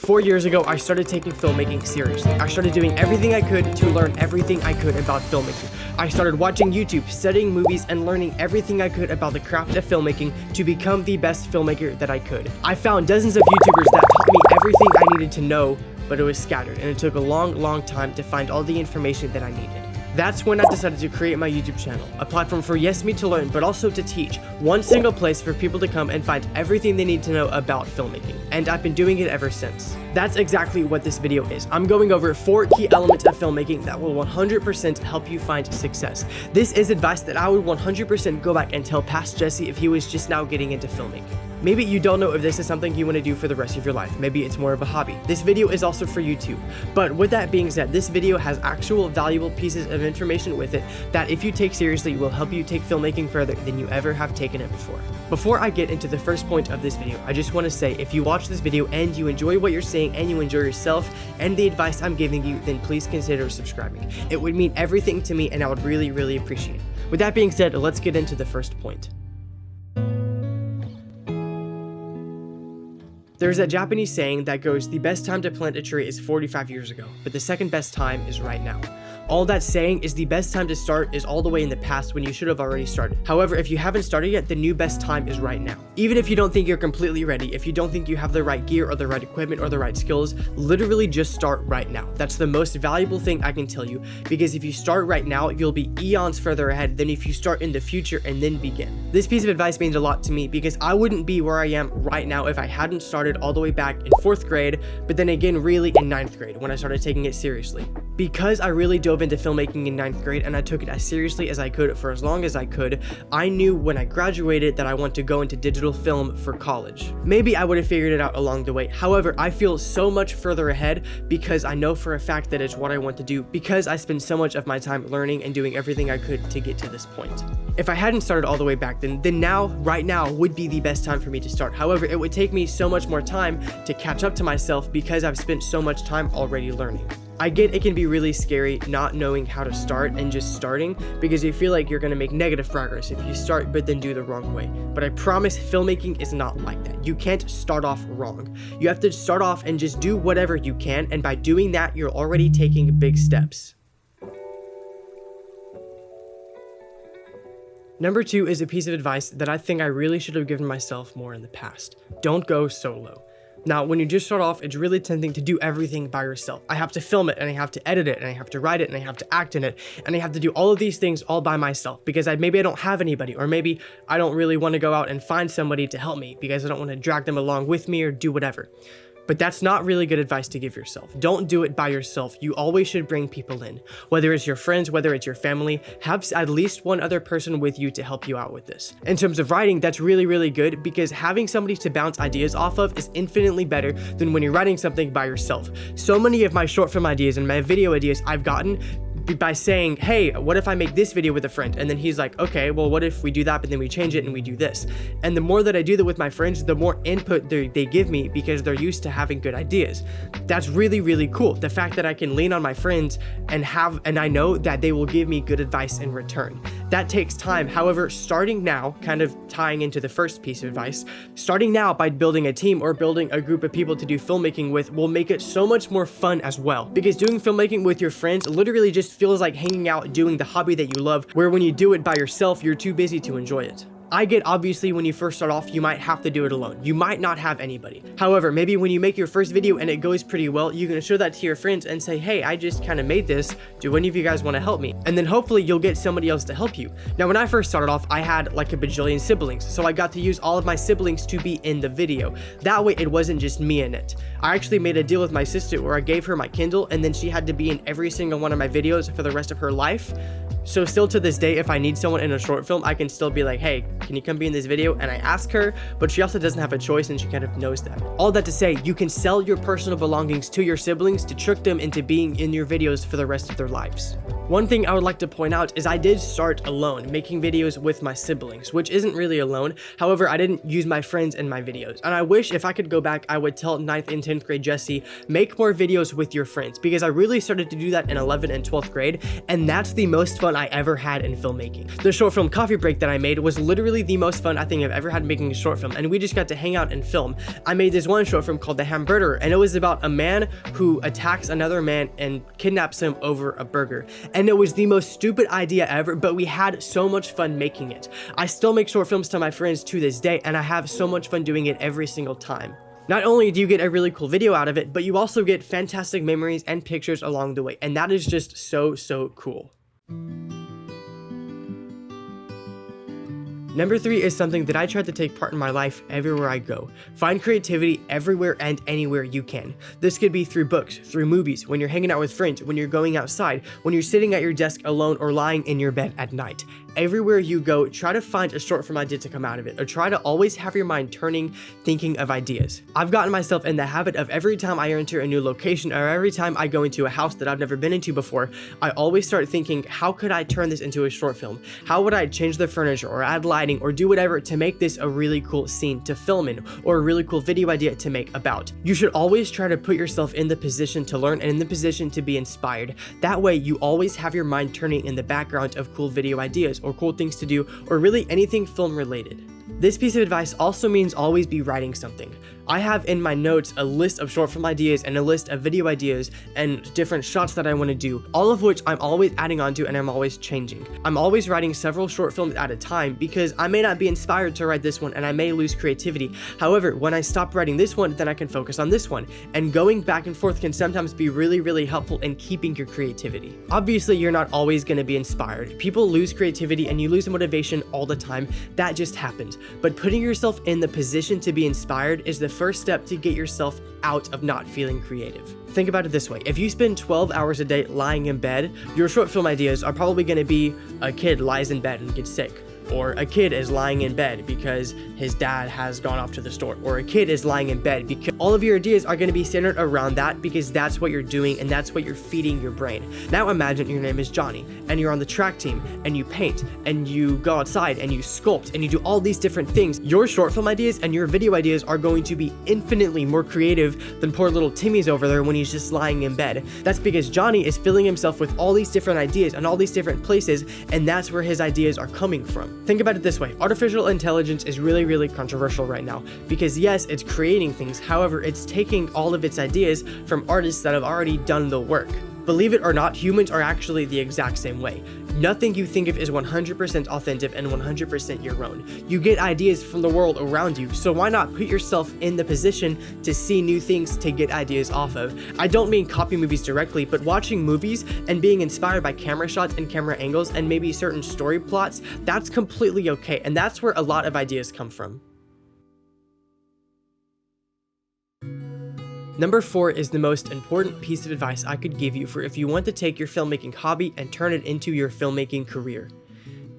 4 years ago, I started taking filmmaking seriously. I started doing everything I could to learn everything I could about filmmaking. I started watching YouTube, studying movies, and learning everything I could about the craft of filmmaking to become the best filmmaker that I could. I found dozens of YouTubers that taught me everything I needed to know, but it was scattered, and it took a long time to find all the information that I needed. That's when I decided to create my YouTube channel, a platform for yes me to learn, but also to teach. One single place for people to come and find everything they need to know about filmmaking, and I've been doing it ever since. That's exactly what this video is. I'm going over 4 key elements of filmmaking that will 100% help you find success. This is advice that I would 100% go back and tell past Jesse if he was just now getting into filmmaking. Maybe you don't know if this is something you want to do for the rest of your life. Maybe it's more of a hobby. This video is also for you too. But with that being said, this video has actual valuable pieces of information with it that if you take seriously will help you take filmmaking further than you ever have taken it before. Before I get into the first point of this video, I just want to say if you watch this video and you enjoy what you're seeing and you enjoy yourself and the advice I'm giving you, then please consider subscribing. It would mean everything to me and I would really appreciate it. With that being said, let's get into the first point. There's a Japanese saying that goes, the best time to plant a tree is 45 years ago, but the second best time is right now. All that's saying is the best time to start is all the way in the past when you should have already started. However, if you haven't started yet, the new best time is right now. Even if you don't think you're completely ready, if you don't think you have the right gear or the right equipment or the right skills, literally just start right now. That's the most valuable thing I can tell you, because if you start right now, you'll be eons further ahead than if you start in the future and then begin. This piece of advice means a lot to me because I wouldn't be where I am right now if I hadn't started all the way back in 4th grade, but then again really in 9th grade when I started taking it seriously. Because I really dove into filmmaking in 9th grade and I took it as seriously as I could for as long as I could, I knew when I graduated that I want to go into digital film for college. Maybe I would have figured it out along the way. However, I feel so much further ahead because I know for a fact that it's what I want to do because I spent so much of my time learning and doing everything I could to get to this point. If I hadn't started all the way back then now, right now, would be the best time for me to start. However, it would take me so much more time to catch up to myself because I've spent so much time already learning. I get it can be really scary not knowing how to start and just starting because you feel like you're going to make negative progress if you start but then do the wrong way. But I promise filmmaking is not like that. You can't start off wrong. You have to start off and just do whatever you can, and by doing that, you're already taking big steps. Number 2 is a piece of advice that I think I really should have given myself more in the past. Don't go solo. Now, when you just start off, it's really tempting to do everything by yourself. I have to film it, and I have to edit it, and I have to write it, and I have to act in it, and I have to do all of these things all by myself because maybe I don't have anybody, or maybe I don't really want to go out and find somebody to help me because I don't want to drag them along with me or do whatever. But that's not really good advice to give yourself. Don't do it by yourself. You always should bring people in. Whether it's your friends, whether it's your family, have at least one other person with you to help you out with this. In terms of writing, that's really good because having somebody to bounce ideas off of is infinitely better than when you're writing something by yourself. So many of my short film ideas and my video ideas I've gotten by saying, hey, what if I make this video with a friend? And then he's like, okay, well, what if we do that, but then we change it and we do this? And the more that I do that with my friends, the more input they give me because they're used to having good ideas. That's really cool. The fact that I can lean on my friends and I know that they will give me good advice in return. That takes time. However, starting now, kind of tying into the first piece of advice, starting now by building a team or building a group of people to do filmmaking with will make it so much more fun as well. Because doing filmmaking with your friends literally just feels like hanging out doing the hobby that you love, where when you do it by yourself, you're too busy to enjoy it. I get obviously when you first start off, you might have to do it alone. You might not have anybody. However, maybe when you make your first video and it goes pretty well, you can show that to your friends and say, hey, I just kind of made this. Do any of you guys want to help me? And then hopefully you'll get somebody else to help you. Now, when I first started off, I had like a bajillion siblings. So I got to use all of my siblings to be in the video. That way it wasn't just me in it. I actually made a deal with my sister where I gave her my Kindle and then she had to be in every single one of my videos for the rest of her life. So still to this day, if I need someone in a short film, I can still be like, hey, can you come be in this video? And I ask her, but she also doesn't have a choice and she kind of knows that. All that to say, you can sell your personal belongings to your siblings to trick them into being in your videos for the rest of their lives. One thing I would like to point out is I did start alone, making videos with my siblings, which isn't really alone. However, I didn't use my friends in my videos. And I wish if I could go back, I would tell 9th and 10th grade Jesse, make more videos with your friends, because I really started to do that in 11th and 12th grade. And that's the most fun I ever had in filmmaking. The short film Coffee Break that I made was literally the most fun I think I've ever had making a short film, and we just got to hang out and film. I made this one short film called The Hamburger, and it was about a man who attacks another man and kidnaps him over a burger. And it was the most stupid idea ever, but we had so much fun making it. I still make short films to my friends to this day, and I have so much fun doing it every single time. Not only do you get a really cool video out of it, but you also get fantastic memories and pictures along the way, and that is just so cool. Number 3 is something that I try to take part in my life everywhere I go. Find creativity everywhere and anywhere you can. This could be through books, through movies, when you're hanging out with friends, when you're going outside, when you're sitting at your desk alone or lying in your bed at night. Everywhere you go, try to find a short film idea to come out of it, or try to always have your mind turning, thinking of ideas. I've gotten myself in the habit of every time I enter a new location, or every time I go into a house that I've never been into before, I always start thinking, how could I turn this into a short film? How would I change the furniture, or add lighting, or do whatever to make this a really cool scene to film in, or a really cool video idea to make about? You should always try to put yourself in the position to learn and in the position to be inspired. That way, you always have your mind turning in the background of cool video ideas, or cool things to do, or really anything film related. This piece of advice also means always be writing something. I have in my notes a list of short film ideas and a list of video ideas and different shots that I want to do, all of which I'm always adding on to and I'm always changing. I'm always writing several short films at a time because I may not be inspired to write this one and I may lose creativity. However, when I stop writing this one, then I can focus on this one. And going back and forth can sometimes be really helpful in keeping your creativity. Obviously, you're not always going to be inspired. People lose creativity and you lose motivation all the time. That just happens. But putting yourself in the position to be inspired is the first step to get yourself out of not feeling creative. Think about it this way. If you spend 12 hours a day lying in bed, your short film ideas are probably going to be a kid lies in bed and gets sick, or a kid is lying in bed because his dad has gone off to the store, or a kid is lying in bed, because all of your ideas are going to be centered around that because that's what you're doing and that's what you're feeding your brain. Now imagine your name is Johnny and you're on the track team and you paint and you go outside and you sculpt and you do all these different things. Your short film ideas and your video ideas are going to be infinitely more creative than poor little Timmy's over there when he's just lying in bed. That's because Johnny is filling himself with all these different ideas and all these different places, and that's where his ideas are coming from. Think about it this way. Artificial intelligence is really controversial right now because yes, it's creating things. However, it's taking all of its ideas from artists that have already done the work. Believe it or not, humans are actually the exact same way. Nothing you think of is 100% authentic and 100% your own. You get ideas from the world around you, so why not put yourself in the position to see new things to get ideas off of? I don't mean copy movies directly, but watching movies and being inspired by camera shots and camera angles and maybe certain story plots, that's completely okay, and that's where a lot of ideas come from. Number 4 is the most important piece of advice I could give you for if you want to take your filmmaking hobby and turn it into your filmmaking career.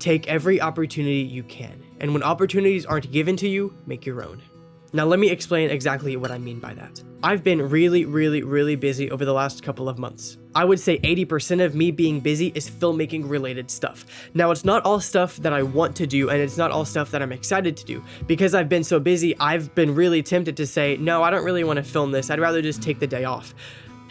Take every opportunity you can, and when opportunities aren't given to you, make your own. Now let me explain exactly what I mean by that. I've been really busy over the last couple of months. I would say 80% of me being busy is filmmaking related stuff. Now it's not all stuff that I want to do and it's not all stuff that I'm excited to do. Because I've been so busy, I've been really tempted to say, no, I don't really want to film this. I'd rather just take the day off.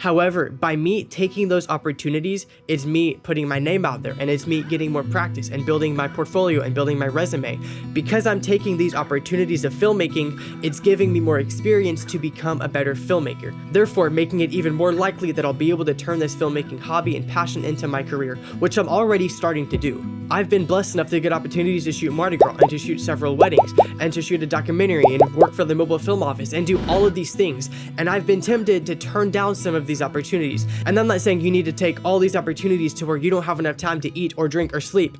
However, by me taking those opportunities, it's me putting my name out there and it's me getting more practice and building my portfolio and building my resume. Because I'm taking these opportunities of filmmaking, it's giving me more experience to become a better filmmaker. Therefore, making it even more likely that I'll be able to turn this filmmaking hobby and passion into my career, which I'm already starting to do. I've been blessed enough to get opportunities to shoot Mardi Gras and to shoot several weddings and to shoot a documentary and work for the mobile film office and do all of these things. And I've been tempted to turn down some of these opportunities. And I'm not saying you need to take all these opportunities to where you don't have enough time to eat or drink or sleep.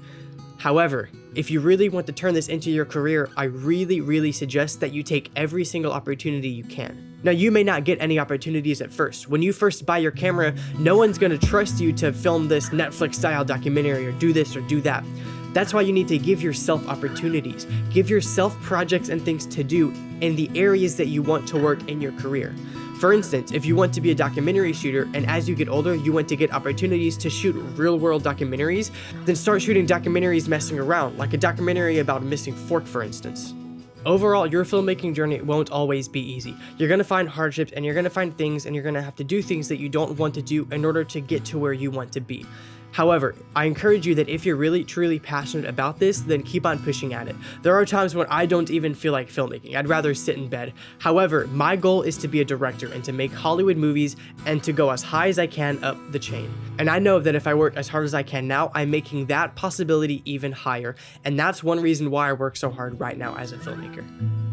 However, if you really want to turn this into your career, I really suggest that you take every single opportunity you can. Now, you may not get any opportunities at first. When you first buy your camera, no one's going to trust you to film this Netflix-style documentary or do this or do that. That's why you need to give yourself opportunities. Give yourself projects and things to do in the areas that you want to work in your career. For instance, if you want to be a documentary shooter and as you get older you want to get opportunities to shoot real-world documentaries, then start shooting documentaries messing around, like a documentary about a missing fork, for instance. Overall, your filmmaking journey won't always be easy. You're going to find hardships and you're going to find things and you're going to have to do things that you don't want to do in order to get to where you want to be. However, I encourage you that if you're really truly passionate about this, then keep on pushing at it. There are times when I don't even feel like filmmaking. I'd rather sit in bed. However, my goal is to be a director and to make Hollywood movies and to go as high as I can up the chain. And I know that if I work as hard as I can now, I'm making that possibility even higher. And that's one reason why I work so hard right now as a filmmaker.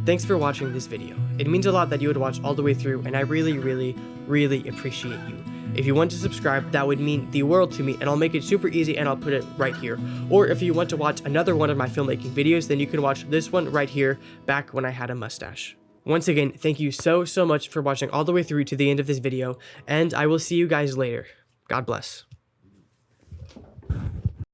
Thanks for watching this video. It means a lot that you would watch all the way through, and I really, really, really appreciate you. If you want to subscribe, that would mean the world to me, and I'll make it super easy and I'll put it right here. Or if you want to watch another one of my filmmaking videos, then you can watch this one right here, back when I had a mustache. Once again, thank you so much for watching all the way through to the end of this video, and I will see you guys later. God bless.